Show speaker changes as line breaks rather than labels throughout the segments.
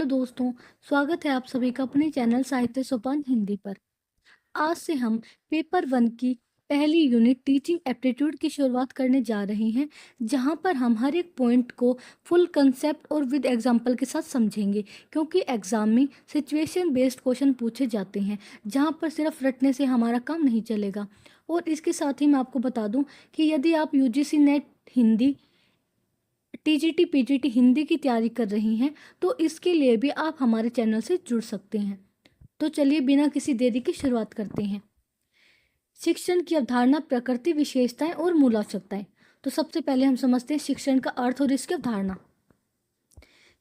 Hello दोस्तों, स्वागत है आप सभी का अपने चैनल साहित्य सोपान हिंदी पर। आज से हम पेपर 1 की पहली यूनिट टीचिंग एप्टीट्यूड की शुरुआत करने जा रहे हैं, जहां पर हम हर एक पॉइंट को फुल कंसेप्ट और विद एग्जाम्पल के साथ समझेंगे, क्योंकि एग्जाम में सिचुएशन बेस्ड क्वेश्चन पूछे जाते हैं, जहां पर सिर्फ रटने से हमारा काम नहीं चलेगा। और इसके साथ ही मैं आपको बता दूं कि यदि आप UGC net Hindi, TGT PGT Hindi की तैयारी कर रही हैं, तो इसके लिए भी आप हमारे चैनल से जुड़ सकते हैं। तो चलिए बिना किसी देरी की शुरुआत करते हैं। शिक्षण की अवधारणा, प्रकृति, विशेषताएं और मूल आवश्यकताएं। तो सबसे पहले हम समझते हैं शिक्षण का अर्थ और इसकी अवधारणा।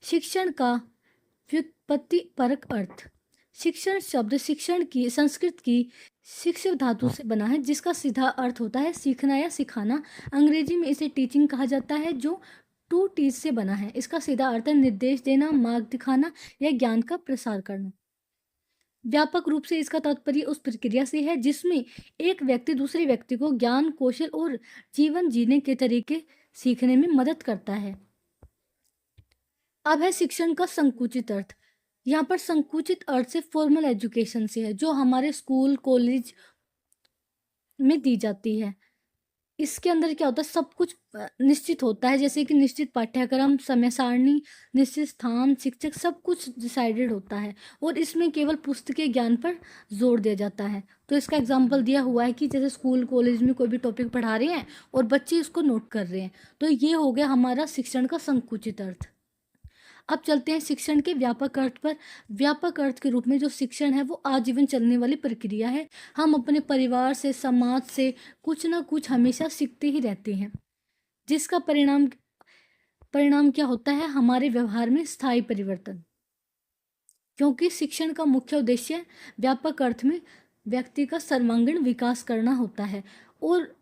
शिक्षण का व्युत्पत्ति परक अर्थ। शिक्षण शब्द शिक्षण की संस्कृत की शिक्षक धातु से बना है, जिसका सीधा अर्थ होता है सीखना या सिखाना। अंग्रेजी में इसे टीचिंग कहा जाता है, जो टू टीच से बना है। इसका सीधा अर्थ है निर्देश देना, मार्ग दिखाना या ज्ञान का प्रसार करना। व्यापक रूप से इसका तात्पर्य उस प्रक्रिया से है जिसमें एक व्यक्ति दूसरे व्यक्ति को ज्ञान, कौशल और जीवन जीने के तरीके सीखने में मदद करता है। अब है शिक्षण का संकुचित अर्थ। यहाँ पर संकुचित अर्थ से फॉर्मल एजुकेशन से है, जो हमारे स्कूल कॉलेज में दी जाती है। इसके अंदर क्या होता है, सब कुछ निश्चित होता है, जैसे कि निश्चित पाठ्यक्रम, समय सारणी, निश्चित स्थान, शिक्षक, सब कुछ डिसाइडेड होता है। और इसमें केवल पुस्तकीय ज्ञान पर जोर दिया जाता है। तो इसका एग्जाम्पल दिया हुआ है कि जैसे स्कूल कॉलेज में कोई भी टॉपिक पढ़ा रहे हैं और बच्चे इसको नोट कर रहे हैं, तो ये हो गया हमारा शिक्षण का संकुचित अर्थ। अब चलते हैं शिक्षण के व्यापक अर्थ पर। व्यापक अर्थ के रूप में जो शिक्षण है वो आजीवन चलने वाली प्रक्रिया है। हम अपने परिवार से, समाज से कुछ ना कुछ हमेशा सीखते ही रहते हैं, जिसका परिणाम परिणाम क्या होता है, हमारे व्यवहार में स्थायी परिवर्तन। क्योंकि शिक्षण का मुख्य उद्देश्य व्यापक अर्थ में व्यक्ति का सर्वांगीण विकास करना होता है और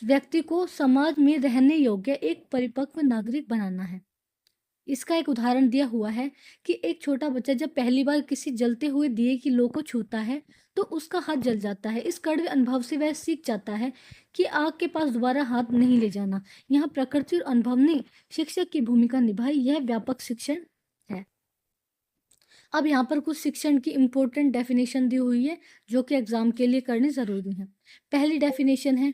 व्यक्ति को समाज में रहने योग्य एक परिपक्व नागरिक बनाना है। इसका एक उदाहरण दिया हुआ है कि एक छोटा बच्चा जब पहली बार किसी जलते हुए दिए की लौ को छूता है तो उसका हाथ जल जाता है। इस कड़वे अनुभव से वह सीख जाता है कि आग के पास दोबारा हाथ नहीं ले जाना। यहाँ प्रकृति और अनुभव ने शिक्षक की भूमिका निभाई। यह व्यापक शिक्षण है। अब यहाँ पर कुछ शिक्षण की इम्पोर्टेंट डेफिनेशन दी हुई है, जो कि एग्जाम के लिए करनी जरूरी है। पहली डेफिनेशन है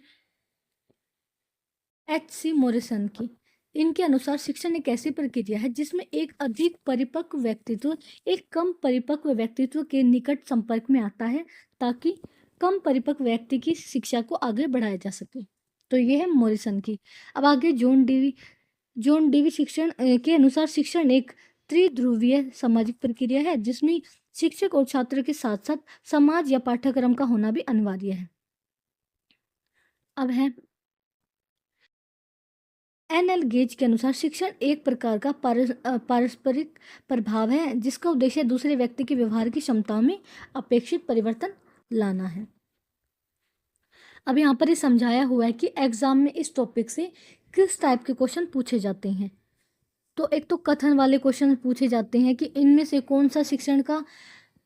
H.C. मॉरिसन की। इनके अनुसार शिक्षण एक ऐसी प्रक्रिया है जिसमें एक अधिक परिपक्व व्यक्तित्व एक कम परिपक्व व्यक्तित्व के निकट संपर्क में आता है, ताकि कम परिपक्व व्यक्ति की शिक्षा को आगे बढ़ाया जा सके। तो ये है मॉरिसन की। अब आगे जॉन डीवी शिक्षण के अनुसार शिक्षण एक त्रिध्रुवीय सामाजिक प्रक्रिया है, जिसमें शिक्षक और छात्र के साथ साथ समाज या पाठ्यक्रम का होना भी अनिवार्य है। अब है एन.एल. गेज के अनुसार शिक्षण एक प्रकार का पारस्परिक प्रभाव है, जिसका उद्देश्य दूसरे व्यक्ति के व्यवहार की क्षमताओं में अपेक्षित परिवर्तन लाना है। अब यहाँ पर ये समझाया हुआ है कि एग्जाम में इस टॉपिक से किस टाइप के क्वेश्चन पूछे जाते हैं। तो एक तो कथन वाले क्वेश्चन पूछे जाते हैं कि इनमें से कौन सा शिक्षण का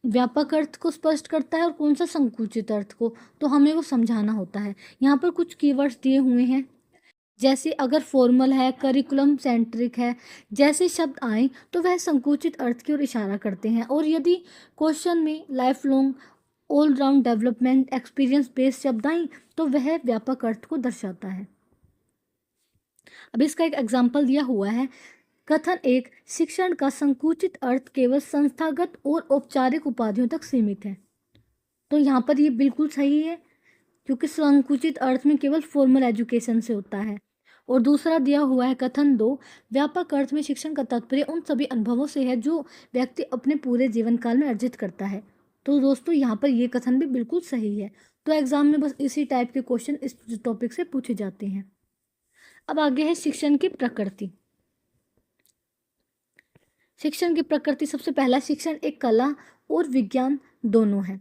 व्यापक अर्थ को स्पष्ट करता है और कौन सा संकुचित अर्थ को, तो हमें वो समझाना होता है। यहाँ पर कुछ कीवर्ड्स दिए हुए हैं, जैसे अगर फॉर्मल है, करिकुलम सेंट्रिक है, जैसे शब्द आए तो वह संकुचित अर्थ की ओर इशारा करते हैं। और यदि क्वेश्चन में life long, all round development, experience based शब्द आए तो वह व्यापक अर्थ को दर्शाता है। अब इसका एक एग्जाम्पल दिया हुआ है। कथन एक, शिक्षण का संकुचित अर्थ केवल संस्थागत और औपचारिक उपाधियों तक सीमित है। तो यहाँ पर ये बिल्कुल सही है, क्योंकि संकुचित अर्थ में केवल फॉर्मल एजुकेशन से होता है। और दूसरा दिया हुआ है कथन दो, व्यापक अर्थ में शिक्षण का तात्पर्य उन सभी अनुभवों से है जो व्यक्ति अपने पूरे जीवन काल में अर्जित करता है। तो दोस्तों यहाँ पर ये कथन भी बिल्कुल सही है। तो एग्जाम में बस इसी टाइप के क्वेश्चन इस टॉपिक से पूछे जाते हैं। अब आगे है शिक्षण की प्रकृति। शिक्षण की प्रकृति, सबसे पहला, शिक्षण एक कला और विज्ञान दोनों है।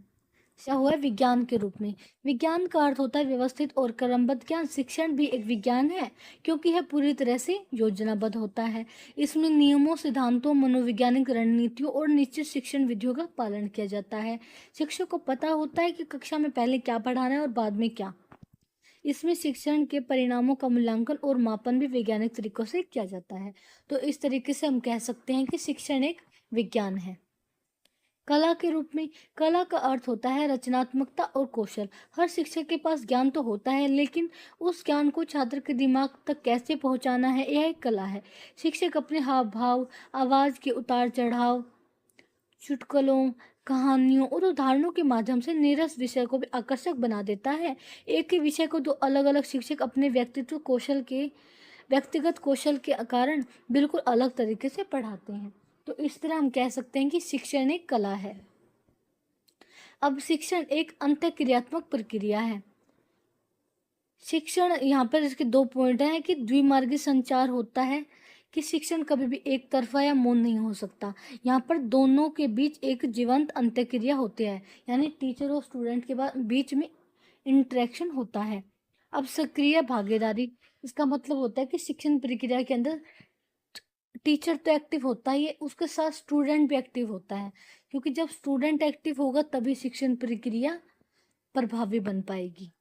क्या हुआ है, विज्ञान के रूप में। विज्ञान का अर्थ होता है व्यवस्थित और क्रमबद्ध ज्ञान। शिक्षण भी एक विज्ञान है, क्योंकि यह पूरी तरह से योजनाबद्ध होता है। इसमें नियमों, सिद्धांतों, मनोवैज्ञानिक रणनीतियों और निश्चित शिक्षण विधियों का पालन किया जाता है। शिक्षक को पता होता है कि कक्षा में पहले क्या पढ़ाना है और बाद में क्या। इसमें शिक्षण के परिणामों का मूल्यांकन और मापन भी वैज्ञानिक तरीकों से किया जाता है। तो इस तरीके से हम कह सकते हैं कि शिक्षण एक विज्ञान है। कला के रूप में, कला का अर्थ होता है रचनात्मकता और कौशल। हर शिक्षक के पास ज्ञान तो होता है, लेकिन उस ज्ञान को छात्र के दिमाग तक कैसे पहुंचाना है, यह एक कला है। शिक्षक अपने हाव भाव, आवाज के उतार चढ़ाव, चुटकुलों, कहानियों और उदाहरणों के माध्यम से नीरस विषय को भी आकर्षक बना देता है। एक ही विषय को दो अलग अलग शिक्षक अपने व्यक्तिगत कौशल के कारण बिल्कुल अलग तरीके से पढ़ाते हैं। तो इस तरह हम कह सकते हैं कि शिक्षण एक कला है। अब शिक्षण एक अंतःक्रियात्मक प्रक्रिया है। शिक्षण, यहाँ पर इसके दो पॉइंट हैं कि द्विमार्गी संचार होता है, कि शिक्षण कभी भी एक तरफा या मौन नहीं हो सकता। यहाँ पर दोनों के बीच एक जीवंत अंतःक्रिया होती है, यानी टीचर और स्टूडेंट के बीच में इंटरेक्शन होता है। अब सक्रिय भागीदारी, इसका मतलब होता है कि शिक्षण प्रक्रिया के अंदर टीचर तो एक्टिव होता ही है, उसके साथ स्टूडेंट भी एक्टिव होता है, क्योंकि जब स्टूडेंट एक्टिव होगा तभी शिक्षण प्रक्रिया प्रभावी बन पाएगी।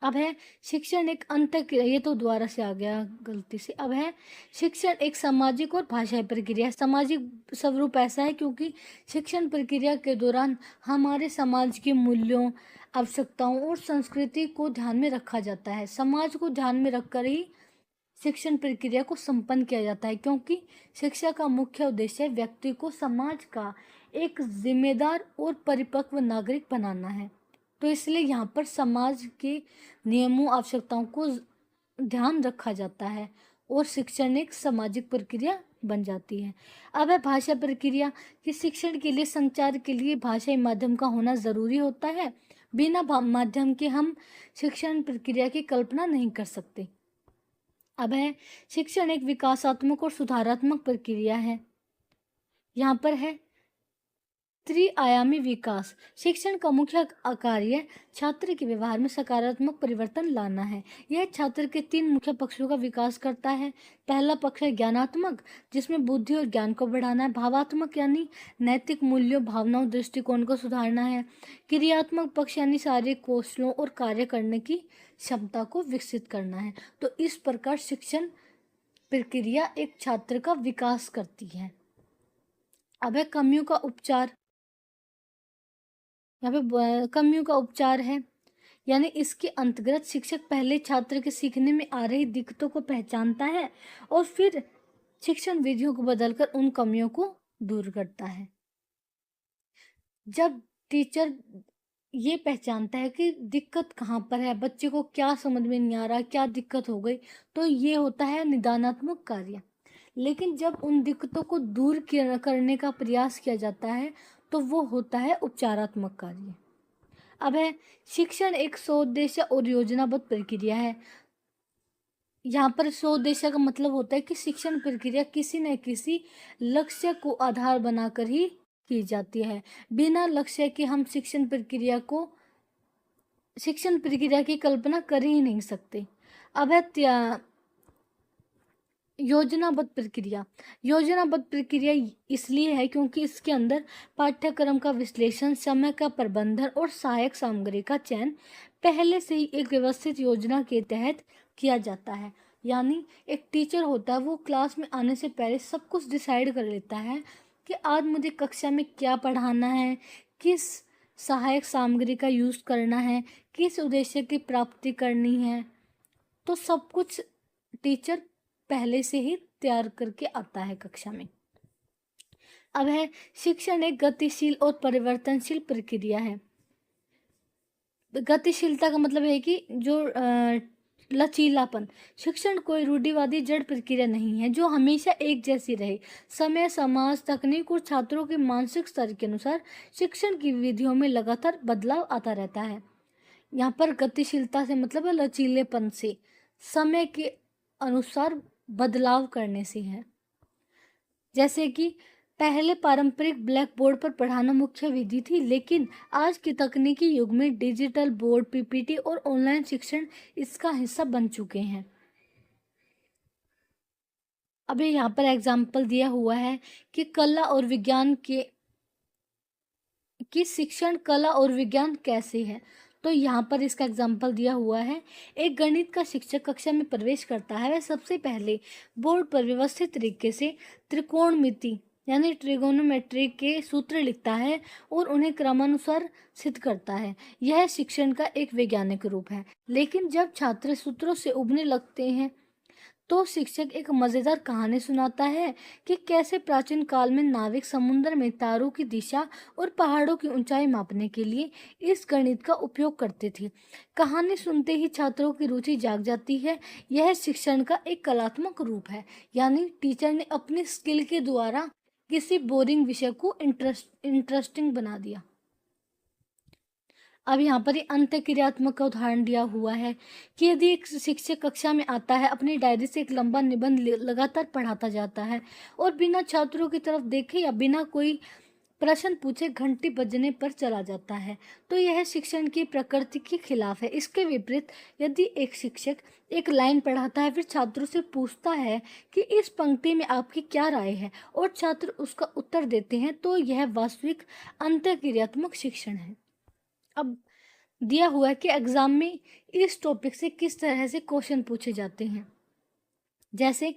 अब है शिक्षण एक ये तो दोबारा से आ गया गलती से। अब है शिक्षण एक सामाजिक और भाषाई प्रक्रिया। सामाजिक स्वरूप ऐसा है क्योंकि शिक्षण प्रक्रिया के दौरान हमारे समाज के मूल्यों, आवश्यकताओं और संस्कृति को ध्यान में रखा जाता है। समाज को ध्यान में रखकर ही शिक्षण प्रक्रिया को संपन्न किया जाता है, क्योंकि शिक्षा का मुख्य उद्देश्य व्यक्ति को समाज का एक जिम्मेदार और परिपक्व नागरिक बनाना है। तो इसलिए यहाँ पर समाज के नियमों, आवश्यकताओं को ध्यान रखा जाता है और शिक्षण एक सामाजिक प्रक्रिया बन जाती है। अब है भाषा प्रक्रिया, कि शिक्षण के लिए, संचार के लिए भाषाई माध्यम का होना जरूरी होता है। बिना माध्यम के हम शिक्षण प्रक्रिया की कल्पना नहीं कर सकते। अब है शिक्षण एक विकासात्मक और सुधारात्मक प्रक्रिया है। यहाँ पर है त्रिआयामी विकास। शिक्षण का मुख्य कार्य छात्र के व्यवहार में सकारात्मक परिवर्तन लाना है। यह छात्र के तीन मुख्य पक्षों का विकास करता है। पहला पक्ष है ज्ञानात्मक, जिसमें बुद्धि और ज्ञान को बढ़ाना है। भावात्मक यानी नैतिक मूल्यों, भावनाओं, दृष्टिकोण को सुधारना है। क्रियात्मक पक्ष यानी शारीरिक कौशलों और कार्य करने की क्षमता को विकसित करना है। तो इस प्रकार शिक्षण प्रक्रिया एक छात्र का विकास करती है। अब है कमियों का उपचार। यहाँ पे कमियों का उपचार है, यानी इसके अंतर्गत शिक्षक पहले छात्र के सीखने में आ रही दिक्कतों को पहचानता है और फिर शिक्षण विधियों को बदलकर उन कमियों को दूर करता है। जब टीचर ये पहचानता है कि दिक्कत कहाँ पर है, बच्चे को क्या समझ में नहीं आ रहा, क्या दिक्कत हो गई, तो ये होता है निदानात्मक कार्य। लेकिन जब उन दिक्कतों को दूर करने का प्रयास किया जाता है तो वो होता है उपचारात्मक कार्य। अब है शिक्षण एक सोउद्देश्य और योजनाबद्ध प्रक्रिया है। यहाँ पर सोउद्देश्य का मतलब होता है कि शिक्षण प्रक्रिया किसी न किसी लक्ष्य को आधार बनाकर ही की जाती है। बिना लक्ष्य के हम शिक्षण प्रक्रिया की कल्पना कर ही नहीं सकते। अब है योजनाबद्ध प्रक्रिया। योजनाबद्ध प्रक्रिया इसलिए है क्योंकि इसके अंदर पाठ्यक्रम का विश्लेषण, समय का प्रबंधन और सहायक सामग्री का चयन पहले से ही एक व्यवस्थित योजना के तहत किया जाता है। यानी एक टीचर होता है, वो क्लास में आने से पहले सब कुछ डिसाइड कर लेता है कि आज मुझे कक्षा में क्या पढ़ाना है, किस सहायक सामग्री का यूज करना है, किस उद्देश्य की प्राप्ति करनी है। तो सब कुछ टीचर पहले से ही तैयार करके आता है कक्षा में। अब है शिक्षण एक गतिशील और परिवर्तनशील प्रक्रिया है। गतिशीलता का मतलब है कि जो लचीलापन। शिक्षण कोई रूढ़िवादी जड़ प्रक्रिया नहीं है जो हमेशा एक जैसी रहे। समय, समाज, तकनीक और छात्रों के मानसिक स्तर के अनुसार शिक्षण की विधियों में लगातार बदलाव आता रहता है। यहाँ पर गतिशीलता से मतलब है लचीलेपन से, समय के अनुसार बदलाव करने से है। जैसे कि पहले पारंपरिक ब्लैक बोर्ड पर पढ़ाना मुख्य विधि थी, लेकिन आज के तकनीकी युग में डिजिटल बोर्ड, पीपीटी और ऑनलाइन शिक्षण इसका हिस्सा बन चुके हैं। अभी यहाँ पर एग्जाम्पल दिया हुआ है कि कला और विज्ञान कि शिक्षण कला और विज्ञान कैसे है। तो यहाँ पर इसका एग्जाम्पल दिया हुआ है। एक गणित का शिक्षक कक्षा में प्रवेश करता है, वह सबसे पहले बोर्ड पर व्यवस्थित तरीके से त्रिकोणमिति यानी ट्रिगोनोमेट्री के सूत्र लिखता है और उन्हें क्रमानुसार सिद्ध करता है। यह शिक्षण का एक वैज्ञानिक रूप है। लेकिन जब छात्र सूत्रों से उबने लगते हैं तो शिक्षक एक मजेदार कहानी सुनाता है कि कैसे प्राचीन काल में नाविक समुद्र में तारों की दिशा और पहाड़ों की ऊंचाई मापने के लिए इस गणित का उपयोग करते थे। कहानी सुनते ही छात्रों की रुचि जाग जाती है। यह शिक्षण का एक कलात्मक रूप है, यानी टीचर ने अपनी स्किल के द्वारा किसी बोरिंग विषय को इंटरेस्टिंग बना दिया। अब यहाँ पर ये अंतःक्रियात्मक का उदाहरण दिया हुआ है कि यदि एक शिक्षक कक्षा में आता है, अपनी डायरी से एक लंबा निबंध लगातार पढ़ाता जाता है और बिना छात्रों की तरफ देखे या बिना कोई प्रश्न पूछे घंटी बजने पर चला जाता है, तो यह शिक्षण की प्रकृति के खिलाफ है। इसके विपरीत यदि एक शिक्षक एक लाइन पढ़ाता है, फिर छात्रों से पूछता है कि इस पंक्ति में आपकी क्या राय है और छात्र उसका उत्तर देते हैं, तो यह वास्तविक अंतःक्रियात्मक शिक्षण है। अब दिया हुआ है कि एग्जाम में इस टॉपिक से किस तरह से क्वेश्चन पूछे जाते हैं। जैसे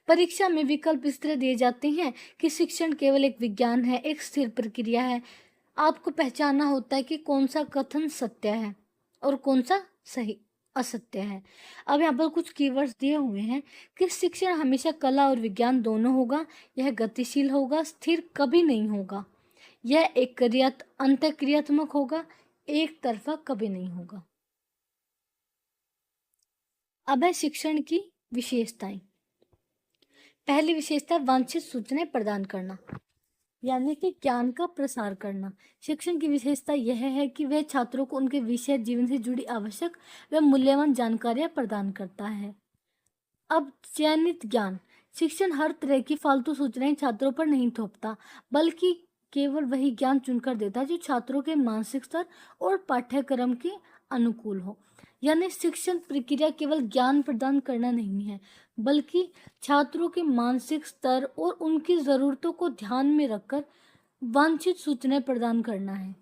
परीक्षा में विकल्प इस तरह दिए जाते हैं कि शिक्षण केवल एक विज्ञान है, एक स्थिर प्रक्रिया है। आपको पहचानना होता है कि कौन सा कथन सत्य है और कौन सा सही असत्य है। अब यहाँ पर कुछ कीवर्ड्स दिए हुए हैं कि शिक्षण हमेशा कला और विज्ञान दोनों होगा, यह गतिशील होगा, स्थिर कभी नहीं होगा, यह एक अंतःक्रियात्मक होगा, एक तरफा कभी नहीं होगा। अब है शिक्षण की विशेषताएं। पहली विशेषता वांछित सूचनाएं प्रदान करना, यानी कि ज्ञान का प्रसार करना। शिक्षण की विशेषता यह है कि वह छात्रों को उनके विषय जीवन से जुड़ी आवश्यक व मूल्यवान जानकारियां प्रदान करता है। अब चयनित ज्ञान। शिक्षण हर तरह की फालतू सूचनाएं छात्रों पर नहीं थोपता, बल्कि केवल वही ज्ञान चुनकर देता है जो छात्रों के मानसिक स्तर और पाठ्यक्रम के अनुकूल हो। यानी शिक्षण प्रक्रिया केवल ज्ञान प्रदान करना नहीं है, बल्कि छात्रों के मानसिक स्तर और उनकी ज़रूरतों को ध्यान में रखकर वांछित सूचनाएं प्रदान करना है।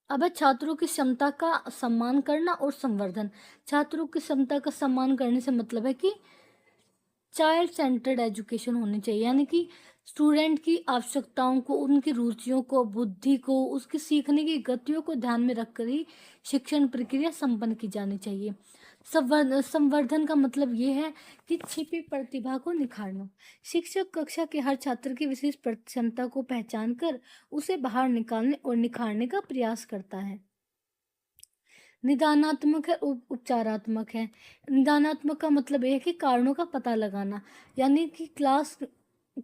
अब है छात्रों की क्षमता का सम्मान करना और संवर्धन। छात्रों की क्षमता का सम्मान करने से मतलब है कि चाइल्ड सेंटर्ड एजुकेशन होनी चाहिए, यानी कि स्टूडेंट की आवश्यकताओं को, उनकी रुचियों को, बुद्धि को, उसकी सीखने की गतियों को ध्यान में रखकर ही शिक्षण प्रक्रिया संपन्न की जानी चाहिए। संवर्धन का मतलब ये है कि छिपी प्रतिभा को निखारना। शिक्षक कक्षा के हर छात्र की विशेष क्षमता को पहचान कर उसे बाहर निकालने और निखारने का प्रयास करता है। निदानात्मक है, उपचारात्मक है। निदानात्मक का मतलब यह है कि कारणों का पता लगाना, यानी कि क्लास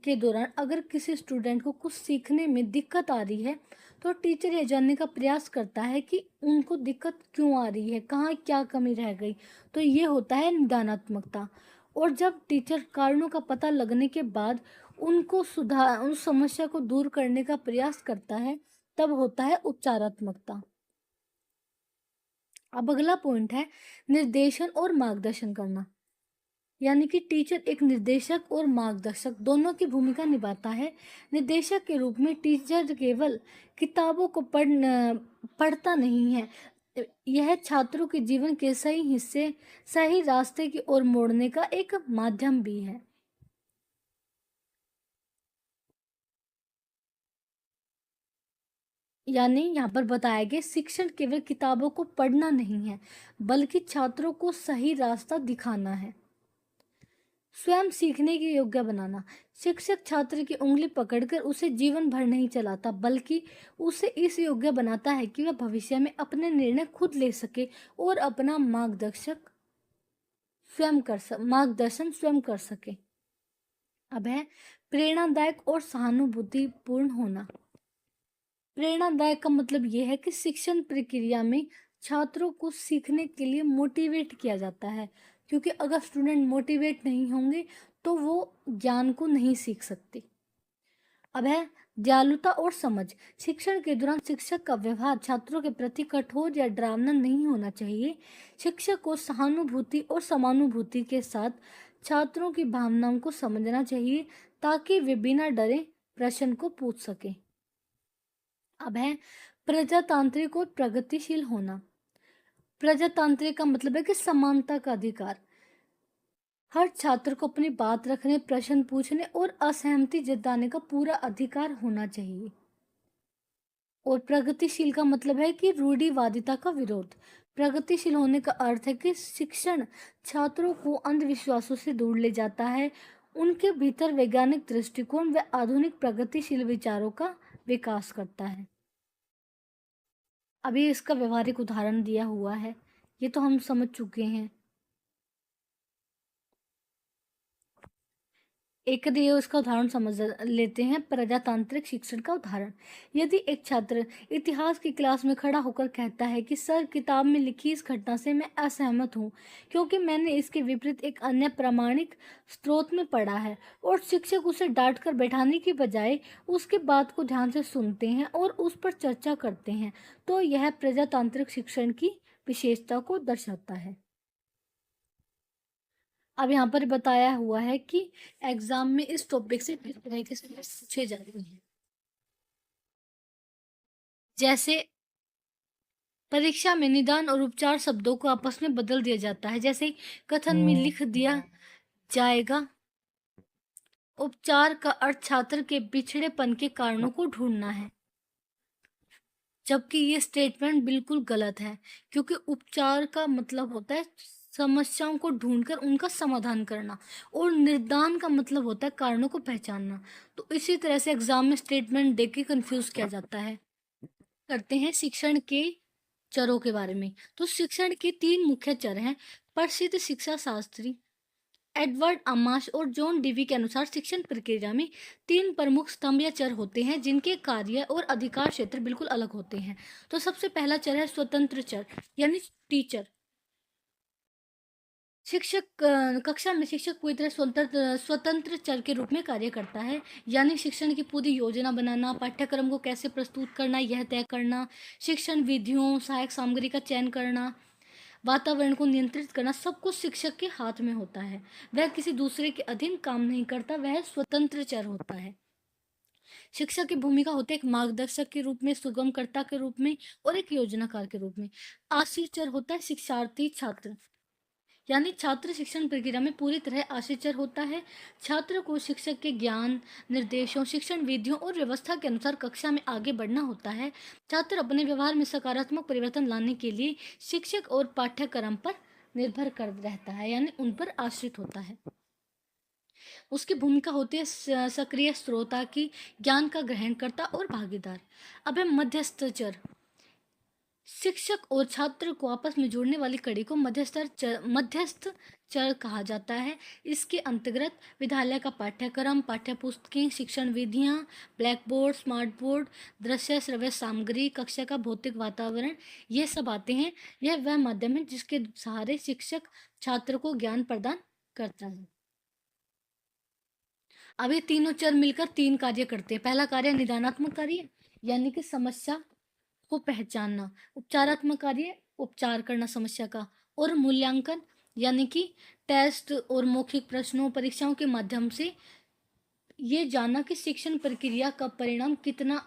के दौरान अगर किसी स्टूडेंट को कुछ सीखने में दिक्कत आ रही है, तो टीचर यह जानने का प्रयास करता है कि उनको दिक्कत क्यों आ रही है, कहाँ क्या कमी रह गई। तो ये होता है निदानात्मकता। और जब टीचर कारणों का पता लगने के बाद उनको उस समस्या को दूर करने का प्रयास करता है, तब होता है उपचारात्मकता। अब अगला पॉइंट है निर्देशन और मार्गदर्शन करना, यानी कि टीचर एक निर्देशक और मार्गदर्शक दोनों की भूमिका निभाता है। निर्देशक के रूप में टीचर केवल किताबों को पढ़ता नहीं है, यह छात्रों के जीवन के सही हिस्से, सही रास्ते की ओर मोड़ने का एक माध्यम भी है। यानी यहाँ पर बताया गया शिक्षण केवल किताबों को पढ़ना नहीं है, बल्कि छात्रों को सही रास्ता दिखाना है। स्वयं सीखने के योग्य बनाना। शिक्षक छात्र की उंगली पकड़कर उसे जीवन भर नहीं चलाता, बल्कि उसे इस योग्य बनाता है कि वह भविष्य में अपने निर्णय खुद ले सके और अपना मार्गदर्शन स्वयं कर सके। अब है प्रेरणादायक और सहानुभूतिपूर्ण होना। प्रेरणादायक का मतलब यह है कि शिक्षण प्रक्रिया में छात्रों को सीखने के लिए मोटिवेट किया जाता है, क्योंकि अगर स्टूडेंट मोटिवेट नहीं होंगे तो वो ज्ञान को नहीं सीख सकते। अब है दयालुता और समझ। शिक्षण के दौरान शिक्षक का व्यवहार छात्रों के प्रति कठोर या डरावना नहीं होना चाहिए। शिक्षक को सहानुभूति और समानुभूति के साथ छात्रों की भावनाओं को समझना चाहिए, ताकि वे बिना डरे प्रश्न को पूछ सके। अब है प्रजातांत्रिक और प्रगतिशील होना। प्रजातांत्रिक का मतलब है कि समानता का अधिकार। हर छात्र को अपनी बात रखने, प्रश्न पूछने और असहमति जताने का पूरा अधिकार होना चाहिए। और प्रगतिशील का मतलब है कि रूढ़िवादिता का विरोध। प्रगतिशील होने का अर्थ है कि शिक्षण छात्रों को अंधविश्वासों से दूर ले जाता है, उनके भीतर वैज्ञानिक दृष्टिकोण व आधुनिक प्रगतिशील विचारों का विकास करता है। अभी इसका व्यवहारिक उदाहरण दिया हुआ है, ये तो हम समझ चुके हैं। एक दिए उसका उदाहरण समझ लेते हैं, प्रजातांत्रिक शिक्षण का उदाहरण। यदि एक छात्र इतिहास की क्लास में खड़ा होकर कहता है कि सर, किताब में लिखी इस घटना से मैं असहमत हूँ क्योंकि मैंने इसके विपरीत एक अन्य प्रामाणिक स्रोत में पढ़ा है, और शिक्षक उसे डांट कर बैठाने की बजाय उसकी बात को ध्यान से सुनते हैं और उस पर चर्चा करते हैं, तो यह प्रजातांत्रिक शिक्षण की विशेषता को दर्शाता है। अब यहाँ पर बताया हुआ है कि एग्जाम में इस टॉपिक से किस तरह के सवाल पूछे जाते हैं। जैसे परीक्षा में निदान और उपचार शब्दों को आपस में बदल दिया जाता है। जैसे कथन में लिख दिया जाएगा, उपचार का अर्थ छात्र के पिछड़ेपन के कारणों को ढूंढना है, जबकि ये स्टेटमेंट बिल्कुल गलत है, क्योंकि उपचार का मतलब होता है समस्याओं को ढूंढकर उनका समाधान करना, और निर्दान का मतलब होता है कारणों को पहचानना। तो इसी तरह से एग्जाम में स्टेटमेंट देके कंफ्यूज किया जाता है। करते हैं शिक्षण के चरों के बारे में। तो शिक्षण के 3 मुख्य चर हैं। प्रसिद्ध शिक्षा शास्त्री एडवर्ड अमाश और जॉन डीवी के अनुसार शिक्षण प्रक्रिया में 3 प्रमुख स्तंभ या चर होते हैं, जिनके कार्य और अधिकार क्षेत्र बिल्कुल अलग होते हैं। तो सबसे पहला चर है स्वतंत्र चर, यानी टीचर। शिक्षक कक्षा में शिक्षक पूरी तरह स्वतंत्र स्वतंत्र चर के रूप में कार्य करता है, यानी शिक्षण की पूरी योजना बनाना, पाठ्यक्रम को कैसे प्रस्तुत करना यह तय करना, शिक्षण विधियों, सहायक सामग्री का चयन करना, वातावरण को नियंत्रित करना, सब कुछ शिक्षक के हाथ में होता है। वह किसी दूसरे के अधीन काम नहीं करता, वह स्वतंत्र चर होता है। शिक्षक की भूमिका होती है एक मार्गदर्शक के रूप में, सुगमकर्ता के रूप में और एक योजनाकार के रूप में। आश्रित चर होता है शिक्षार्थी छात्र, यानी छात्र शिक्षण प्रक्रिया में पूरी तरह आश्चर्य होता है। छात्र को शिक्षक के ज्ञान, निर्देशों, शिक्षण विधियों और व्यवस्था के अनुसार कक्षा में आगे बढ़ना होता है। छात्र अपने व्यवहार में सकारात्मक परिवर्तन लाने के लिए शिक्षक और पाठ्यक्रम पर निर्भर कर रहता है, यानी उन पर आश्रित होता है। उसकी भूमिका होती है सक्रिय श्रोता की, ज्ञान का ग्रहण करता और भागीदार। अब है मध्यस्थ चर। शिक्षक और छात्र को आपस में जोड़ने वाली कड़ी को मध्यस्थ चर कहा जाता है। इसके अंतर्गत विद्यालय का पाठ्यक्रम, पाठ्यपुस्तकें, शिक्षण विधियां, ब्लैक बोर्ड, स्मार्ट बोर्ड, दृश्य श्रव्य सामग्री, कक्षा का भौतिक वातावरण, ये सब आते हैं। यह वह माध्यम है जिसके सहारे शिक्षक छात्र को ज्ञान प्रदान करता है। अब ये तीनों चर मिलकर 3 कार्य करते हैं। पहला कार्य निदानात्मक कार्य, यानी कि समस्या को पहचानना। उपचारात्मक कार्य, उपचार करना समस्या का। और मूल्यांकन, यानी कि टेस्ट और मौखिक प्रश्नों, परीक्षाओं के माध्यम से ये जानना कि शिक्षण प्रक्रिया का परिणाम कितना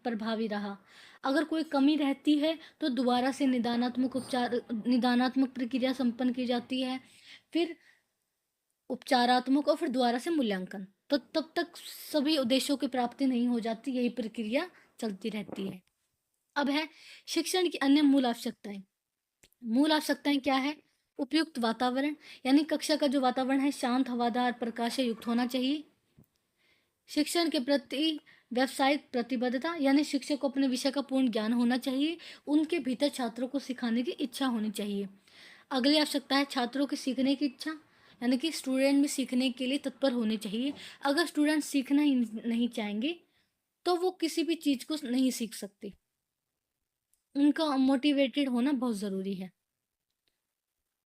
प्रभावी रहा। अगर कोई कमी रहती है तो दोबारा से निदानात्मक प्रक्रिया संपन्न की जाती है, फिर उपचारात्मक और फिर दोबारा से मूल्यांकन। तो तब तक सभी उद्देश्यों की प्राप्ति नहीं हो जाती, यही प्रक्रिया चलती रहती है। अब है शिक्षण की अन्य मूल आवश्यकताएं। मूल आवश्यकताएं क्या है? उपयुक्त वातावरण, यानी कक्षा का जो वातावरण है शांत, हवादार, प्रकाश युक्त होना चाहिए। शिक्षण के प्रति व्यावसायिक प्रतिबद्धता, यानी शिक्षक को अपने विषय का पूर्ण ज्ञान होना चाहिए, उनके भीतर छात्रों को सिखाने की इच्छा होनी चाहिए। अगली आवश्यकता है छात्रों की सीखने की इच्छा, यानी कि स्टूडेंट में सीखने के लिए तत्पर होने चाहिए। अगर स्टूडेंट सीखना ही नहीं चाहेंगे तो वो किसी भी चीज़ को नहीं सीख सकते। उनका मोटिवेटेड होना बहुत ज़रूरी है।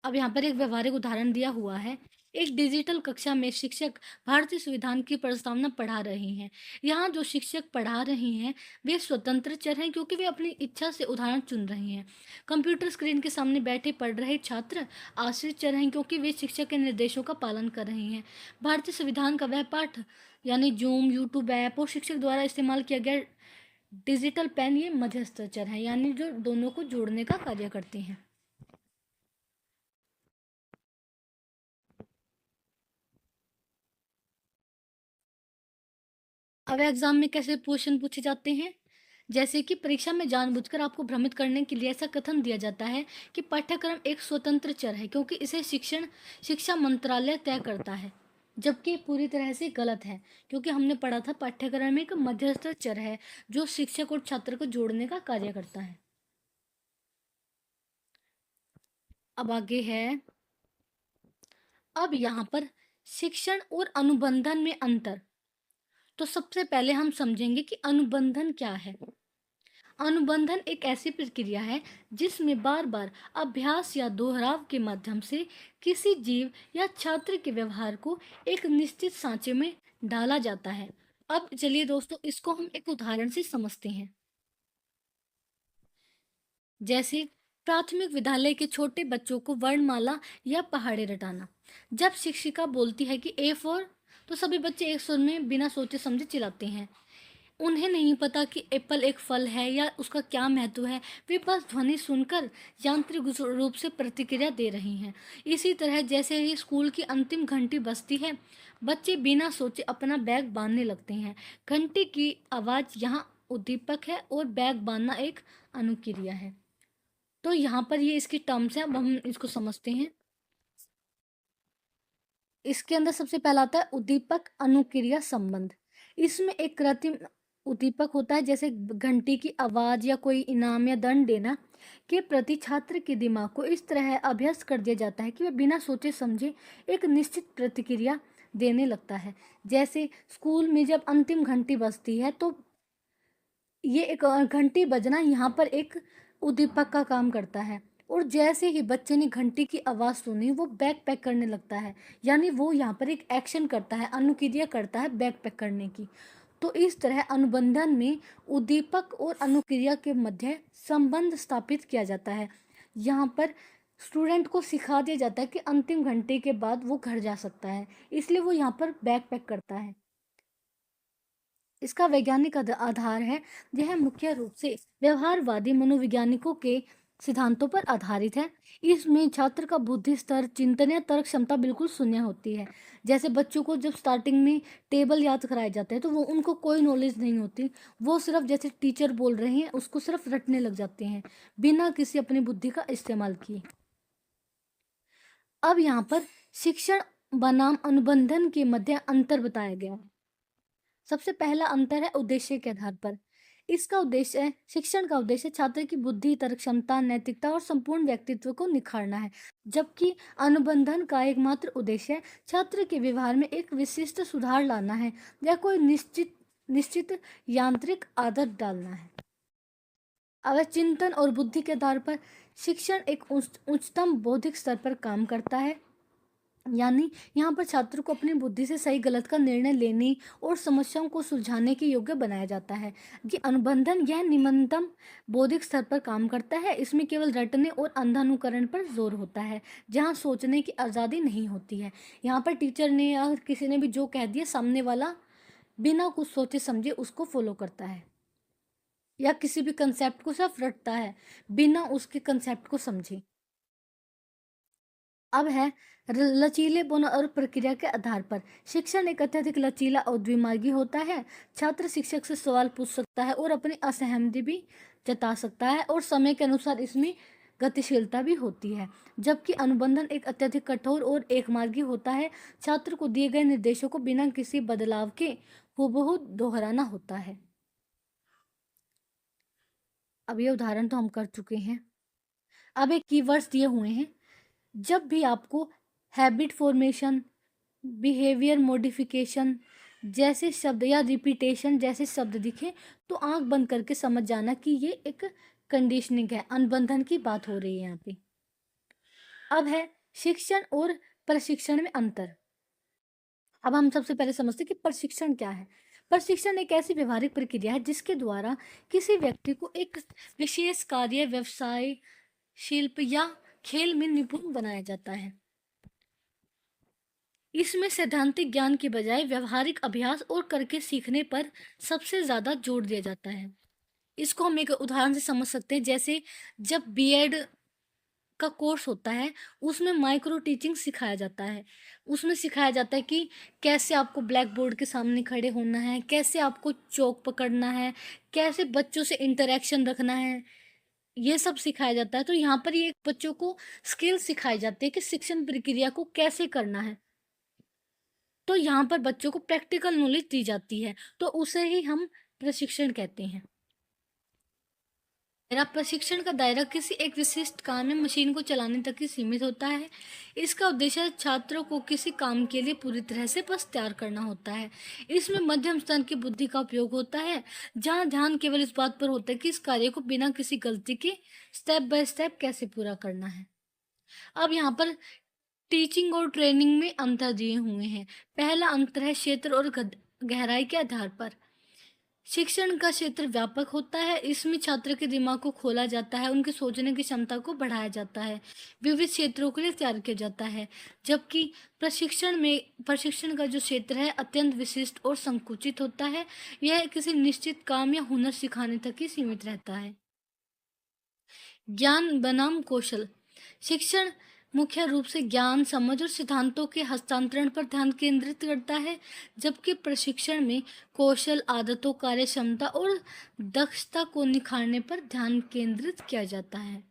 अब यहाँ पर एक व्यवहारिक उदाहरण दिया हुआ है। एक डिजिटल कक्षा में शिक्षक भारतीय संविधान की प्रस्तावना पढ़ा रहे हैं। यहाँ जो शिक्षक पढ़ा रहे हैं वे स्वतंत्र चर हैं, क्योंकि वे अपनी इच्छा से उदाहरण चुन रहे हैं। कंप्यूटर स्क्रीन के सामने बैठे पढ़ रहे छात्र आश्रित चर हैं, क्योंकि वे शिक्षक के निर्देशों का पालन कर रहे हैं। भारतीय संविधान का वह पाठ, यानी जूम, यूट्यूब ऐप और शिक्षक द्वारा इस्तेमाल किया गया डिजिटल पेन, ये मध्यस्थ चर हैं, यानी जो दोनों को जोड़ने का कार्य करते हैं। अब एग्जाम में कैसे क्वेश्चन पूछे जाते हैं, जैसे कि परीक्षा में जानबूझकर आपको भ्रमित करने के लिए ऐसा कथन दिया जाता है कि पाठ्यक्रम एक स्वतंत्र चर है क्योंकि इसे शिक्षा मंत्रालय तय करता है, जबकि ये पूरी तरह से गलत है क्योंकि हमने पढ़ा था पाठ्यक्रम एक मध्यस्थ चर है जो शिक्षक और छात्र को जोड़ने का कार्य करता है। अब आगे है, अब यहाँ पर शिक्षण और अनुबंधन में अंतर। तो सबसे पहले हम समझेंगे कि अनुबंधन क्या है। अनुबंधन एक ऐसी प्रक्रिया है जिसमें बार बार अभ्यास या दोहराव के माध्यम से किसी जीव या छात्र के व्यवहार को एक निश्चित सांचे में डाला जाता है। अब चलिए दोस्तों, इसको हम एक उदाहरण से समझते हैं। जैसे प्राथमिक विद्यालय के छोटे बच्चों को वर्णमाला या पहाड़े रटाना। जब शिक्षिका बोलती है कि ए फॉर, तो सभी बच्चे एक सुर में बिना सोचे समझे चिल्लाते हैं। उन्हें नहीं पता कि एप्पल एक फल है या उसका क्या महत्व है, वे बस ध्वनि सुनकर यांत्रिक रूप से प्रतिक्रिया दे रही हैं। इसी तरह जैसे ही स्कूल की अंतिम घंटी बजती है, बच्चे बिना सोचे अपना बैग बांधने लगते हैं। घंटी की आवाज़ यहाँ उद्दीपक है और बैग बांधना एक अनुक्रिया है। तो यहाँ पर ये इसकी टर्म्स है, अब हम इसको समझते हैं। इसके अंदर सबसे पहला आता है उद्दीपक अनुक्रिया संबंध। इसमें एक कृत्रिम उद्दीपक होता है, जैसे घंटी की आवाज या कोई इनाम या दंड देना के प्रति छात्र के दिमाग को इस तरह अभ्यस्त कर दिया जाता है कि वह बिना सोचे समझे एक निश्चित प्रतिक्रिया देने लगता है। जैसे स्कूल में जब अंतिम घंटी बजती है तो ये एक घंटी बजना यहाँ पर एक उद्दीपक का काम करता है। और जैसे ही बच्चे ने घंटी की आवाज़ सुनी वो बैग पैक करने लगता है, यानी वो यहाँ पर एक एक्शन करता है, अनुक्रिया करता है बैग पैक करने की। तो इस तरह अनुबंधन में उद्दीपक और अनुक्रिया के मध्य संबंध स्थापित किया जाता है। यहाँ पर स्टूडेंट को सिखा दिया जाता है कि अंतिम घंटे के बाद वो घर जा सकता है, इसलिए वो यहाँ पर बैग पैक करता है। इसका वैज्ञानिक आधार है, यह मुख्य रूप से व्यवहारवादी मनोवैज्ञानिकों के सिद्धांतों पर आधारित है। इसमें छात्र का बुद्धि स्तर, चिंतन या तर्क क्षमता बिल्कुल शून्य होती है। जैसे बच्चों को जब स्टार्टिंग में टेबल याद कराए जाते हैं तो वो उनको कोई नॉलेज नहीं होती, वो सिर्फ जैसे टीचर बोल रहे हैं उसको सिर्फ रटने लग जाते हैं बिना किसी अपनी बुद्धि का इस्तेमाल किए। अब यहाँ पर शिक्षण बनाम अनुबंधन के मध्य अंतर बताया गया है। सबसे पहला अंतर है उद्देश्य के आधार पर। इसका उद्देश्य है, शिक्षण का उद्देश्य छात्र की बुद्धि, तर्क क्षमता, नैतिकता और संपूर्ण व्यक्तित्व को निखारना है, जबकि अनुबंधन का एकमात्र उद्देश्य छात्र के व्यवहार में एक विशिष्ट सुधार लाना है या कोई निश्चित निश्चित यांत्रिक आदत डालना है। अब चिंतन और बुद्धि के आधार पर शिक्षण एक उच्चतम बौद्धिक स्तर पर काम करता है, यानी यहाँ पर छात्र को अपनी बुद्धि से सही गलत का निर्णय लेने और समस्याओं को सुलझाने के योग्य बनाया जाता है। ये अनुबंधन यह निम्नतम बौद्धिक स्तर पर काम करता है, इसमें केवल रटने और अंधानुकरण पर जोर होता है, जहाँ सोचने की आज़ादी नहीं होती है। यहाँ पर टीचर ने या किसी ने भी जो कह दिया, सामने वाला बिना कुछ सोचे समझे उसको फॉलो करता है या किसी भी कंसेप्ट को सिर्फ रटता है बिना उसके कंसेप्ट को समझे। अब है लचीलेपन और प्रक्रिया के आधार पर। शिक्षण एक अत्यधिक लचीला और द्विमार्गी होता है। छात्र शिक्षक से सवाल पूछ सकता है और अपनी असहमति भी जता सकता है और समय के अनुसार इसमें गतिशीलता भी होती है, जबकि अनुबंधन एक अत्यधिक कठोर और एकमार्गी होता है। छात्र को दिए गए निर्देशों को बिना किसी बदलाव के हूबहू दोहराना होता है। अब ये उदाहरण तो हम कर चुके हैं। अब एक कीवर्ड्स दिए हुए हैं। जब भी आपको हैबिट फॉर्मेशन, बिहेवियर मॉडिफिकेशन जैसे शब्द या रिपीटेशन जैसे शब्द दिखे तो आंख बंद करके समझ जाना कि ये एक कंडीशनिंग है, अनुबंधन की बात हो रही है यहाँ पे। अब है शिक्षण और प्रशिक्षण में अंतर। अब हम सबसे पहले समझते हैं कि प्रशिक्षण क्या है। प्रशिक्षण एक ऐसी व्यवहारिक प्रक्रिया है जिसके द्वारा किसी व्यक्ति को एक विशेष कार्य, व्यवसाय, शिल्प या खेल में निपुण बनाया जाता है। इसमें सैद्धांतिक ज्ञान के बजाय व्यवहारिक अभ्यास और करके सीखने पर सबसे ज़्यादा जोर दिया जाता है। इसको हम एक उदाहरण से समझ सकते हैं। जैसे जब बीएड का कोर्स होता है, उसमें माइक्रो टीचिंग सिखाया जाता है। उसमें सिखाया जाता है कि कैसे आपको ब्लैक बोर्ड के सामने खड़े होना है, कैसे आपको चॉक पकड़ना है, कैसे बच्चों से इंटरेक्शन रखना है, ये सब सिखाया जाता है। तो यहाँ पर ये बच्चों को स्किल सिखाई जाती है कि शिक्षण प्रक्रिया को कैसे करना है। तो यहाँ पर बच्चों को प्रैक्टिकल नॉलेज दी जाती है, तो उसे ही हम प्रशिक्षण कहते हैं। मेरा प्रशिक्षण का दायरा किसी एक विशिष्ट काम या मशीन को चलाने तक ही सीमित होता है। इसका उद्देश्य छात्रों को किसी काम के लिए पूरी तरह से बस तैयार करना होता है। इसमें मध्यम स्तर की बुद्धि का उपयोग होता है, जहाँ ध्यान केवल इस बात पर होता है कि इस कार्य को बिना किसी गलती के स्टेप बाय स्टेप कैसे पूरा करना है। अब यहाँ पर टीचिंग और ट्रेनिंग में अंतर दिए हुए हैं। पहला अंतर है क्षेत्र और गहराई के आधार पर। शिक्षण का क्षेत्र व्यापक होता है, इसमें छात्र के दिमाग को खोला जाता है, उनके सोचने की क्षमता को बढ़ाया जाता है, विविध क्षेत्रों के लिए तैयार किया जाता है। जबकि प्रशिक्षण का जो क्षेत्र है अत्यंत विशिष्ट और संकुचित होता है, यह किसी निश्चित काम या हुनर सिखाने तक ही सीमित रहता है। ज्ञान बनाम कौशल। शिक्षण मुख्य रूप से ज्ञान, समझ और सिद्धांतों के हस्तांतरण पर ध्यान केंद्रित करता है, जबकि प्रशिक्षण में कौशल, आदतों, कार्यक्षमता और दक्षता को निखारने पर ध्यान केंद्रित किया जाता है।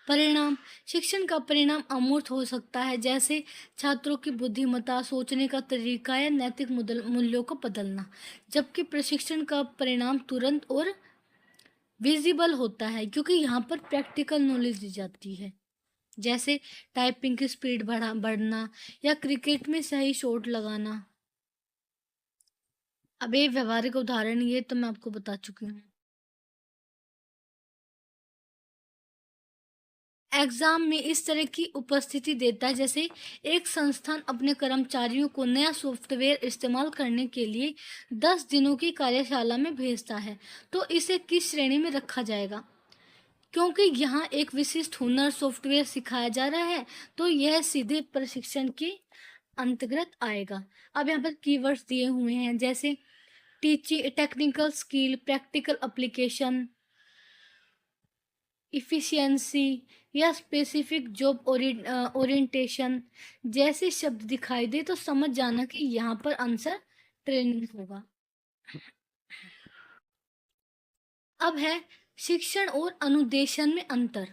परिणाम। शिक्षण का परिणाम अमूर्त हो सकता है, जैसे छात्रों की बुद्धिमत्ता, सोचने का तरीका या नैतिक मूल्यों को बदलना, जबकि प्रशिक्षण का परिणाम तुरंत और विजिबल होता है, क्योंकि यहाँ पर प्रैक्टिकल नॉलेज दी जाती है, जैसे टाइपिंग की स्पीड बढ़ना या क्रिकेट में सही शॉट लगाना। अब ये व्यवहारिक उदाहरण ये तो मैं आपको बता चुकी हूँ। एग्जाम में इस तरह की उपस्थिति देता है, जैसे एक संस्थान अपने कर्मचारियों को नया सॉफ्टवेयर इस्तेमाल करने के लिए 10 दिनों की कार्यशाला में भेजता है, तो इसे किस श्रेणी में रखा जाएगा? क्योंकि यहाँ एक विशिष्ट हुनर सॉफ्टवेयर सिखाया जा रहा है, तो यह सीधे प्रशिक्षण के अंतर्गत आएगा। अब यहाँ पर कीवर्ड्स दिए हुए हैं, जैसे teaching, technical skill, practical application, efficiency या स्पेसिफिक जॉब ओरिएंटेशन जैसे शब्द दिखाई दे तो समझ जाना कि यहाँ पर आंसर ट्रेनिंग होगा। अब है शिक्षण और अनुदेशन में अंतर।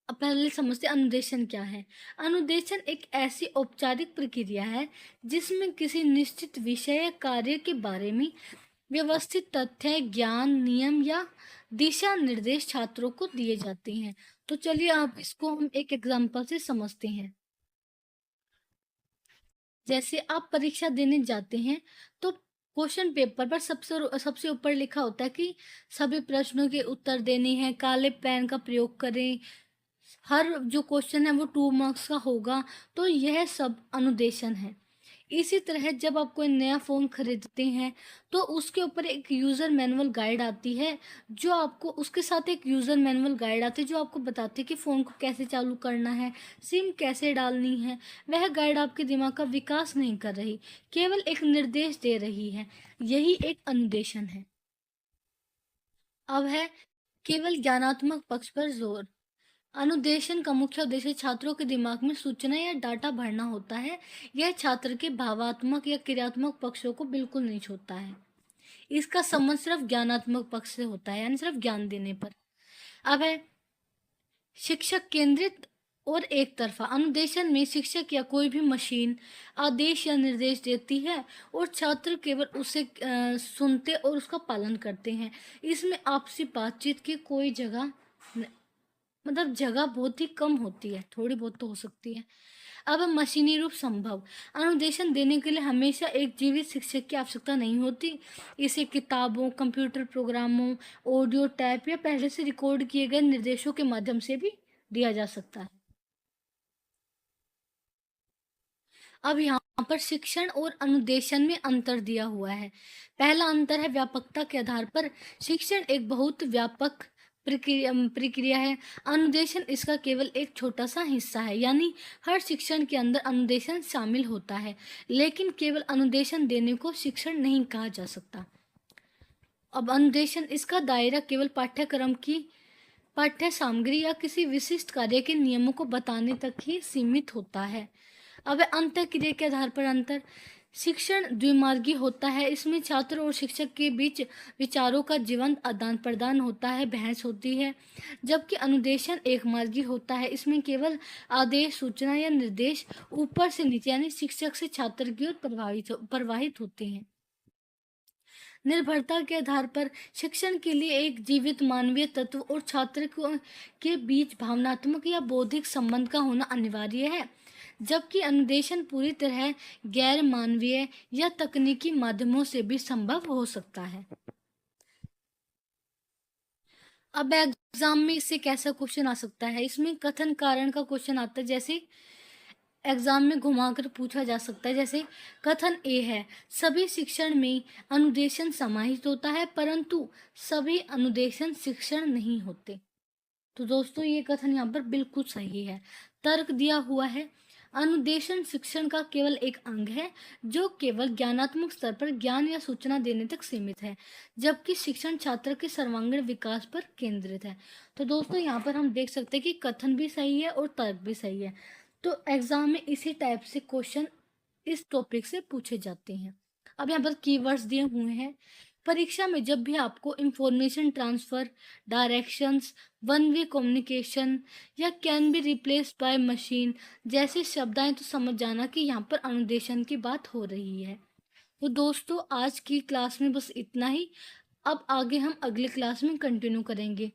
अब पहले समझते अनुदेशन क्या है। अनुदेशन एक ऐसी औपचारिक प्रक्रिया है जिसमें किसी निश्चित विषय या कार्य के बारे में व्यवस्थित तथ्य, ज्ञान, नियम या दिशा निर्देश छात्रों को दिए जाते हैं। तो चलिए आप इसको हम एक एग्जांपल से समझते हैं। जैसे आप परीक्षा देने जाते हैं तो क्वेश्चन पेपर पर सबसे ऊपर लिखा होता है कि सभी प्रश्नों के उत्तर देने हैं, काले पेन का प्रयोग करें, हर जो क्वेश्चन है वो 2 मार्क्स का होगा। तो यह सब अनुदेशन है। इसी तरह जब आप कोई नया फ़ोन खरीदते हैं तो उसके ऊपर एक यूज़र मैनुअल गाइड आती है, जो आपको उसके साथ एक यूज़र मैनुअल गाइड आती है जो आपको बताती है कि फ़ोन को कैसे चालू करना है, सिम कैसे डालनी है। वह गाइड आपके दिमाग का विकास नहीं कर रही, केवल एक निर्देश दे रही है। यही एक अनुदेशन है। अब है केवल ज्ञानात्मक पक्ष पर जोर। अनुदेशन का मुख्य उद्देश्य छात्रों के दिमाग में सूचना या डाटा भरना होता है। यह छात्र के भावात्मक या क्रियात्मक पक्षों को बिल्कुल नहीं छूता है। इसका संबंध सिर्फ ज्ञानात्मक पक्ष से होता है, यानी सिर्फ ज्ञान देने पर। अब है शिक्षक केंद्रित और एक तरफा। अनुदेशन में शिक्षक या कोई भी मशीन आदेश या निर्देश देती है और छात्र केवल उसे सुनते और उसका पालन करते हैं। इसमें आपसी बातचीत की कोई जगह मतलब जगह बहुत ही कम होती है, थोड़ी बहुत तो हो सकती है। अब मशीनी रूप संभव। अनुदेशन देने के लिए हमेशा एक जीवित शिक्षक की आवश्यकता नहीं होती। इसे किताबों, कंप्यूटर प्रोग्रामों, ऑडियो टैप या पहले से रिकॉर्ड किए गए निर्देशों के माध्यम से भी दिया जा सकता है। अब यहाँ पर शिक्षण और अनुदेशन में अंतर दिया हुआ है। पहला अंतर है व्यापकता के आधार पर। शिक्षण एक बहुत व्यापक प्रक्रिया है। अनुदेशन इसका केवल एक छोटा सा हिस्सा है, यानी हर शिक्षण के अंदर अनुदेशन शामिल होता है, लेकिन केवल अनुदेशन देने को शिक्षण नहीं कहा जा सकता। अब अनुदेशन इसका दायरा केवल पाठ्य सामग्री या किसी विशिष्ट कार्य के नियमों को बताने तक ही सीमित होता है। अब अंतःक्रिया के आधार पर अंतर। शिक्षण द्विमार्गी होता है। इसमें छात्र और शिक्षक के बीच विचारों का जीवंत आदान प्रदान होता है, बहस होती है। जबकि अनुदेशन एकमार्गी होता है। इसमें केवल आदेश, सूचना या निर्देश ऊपर से नीचे यानी शिक्षक से छात्र की ओर प्रवाहित होते हैं। निर्भरता के आधार पर शिक्षण के लिए एक जीवित मानवीय तत्व और छात्र के बीच भावनात्मक या बौद्धिक संबंध का होना अनिवार्य है, जबकि अनुदेशन पूरी तरह गैर मानवीय या तकनीकी माध्यमों से भी संभव हो सकता है। अब एग्जाम में इससे कैसा क्वेश्चन आ सकता है? इसमें कथन कारण का क्वेश्चन आता है, जैसे एग्जाम में घुमाकर पूछा जा सकता है। जैसे कथन ए है, सभी शिक्षण में अनुदेशन समाहित होता है, परंतु सभी अनुदेशन शिक्षण नहीं होते। तो दोस्तों ये कथन यहाँ पर बिल्कुल सही है। तर्क दिया हुआ है, अनुदेशन शिक्षण का केवल एक अंग है जो केवल ज्ञानात्मक स्तर पर ज्ञान या सूचना देने तक सीमित है, जबकि शिक्षण छात्र के सर्वांगीण विकास पर केंद्रित है। तो दोस्तों यहाँ पर हम देख सकते हैं कि कथन भी सही है और तर्क भी सही है। तो एग्जाम में इसी टाइप से क्वेश्चन इस टॉपिक से पूछे जाते हैं। अब यहाँ पर कीवर्ड्स दिए हुए हैं। परीक्षा में जब भी आपको information transfer, directions, one way communication या can be replaced by machine जैसे शब्द आए तो समझ जाना कि यहाँ पर अनुदेशन की बात हो रही है। तो दोस्तों आज की क्लास में बस इतना ही। अब आगे हम अगली क्लास में कंटिन्यू करेंगे।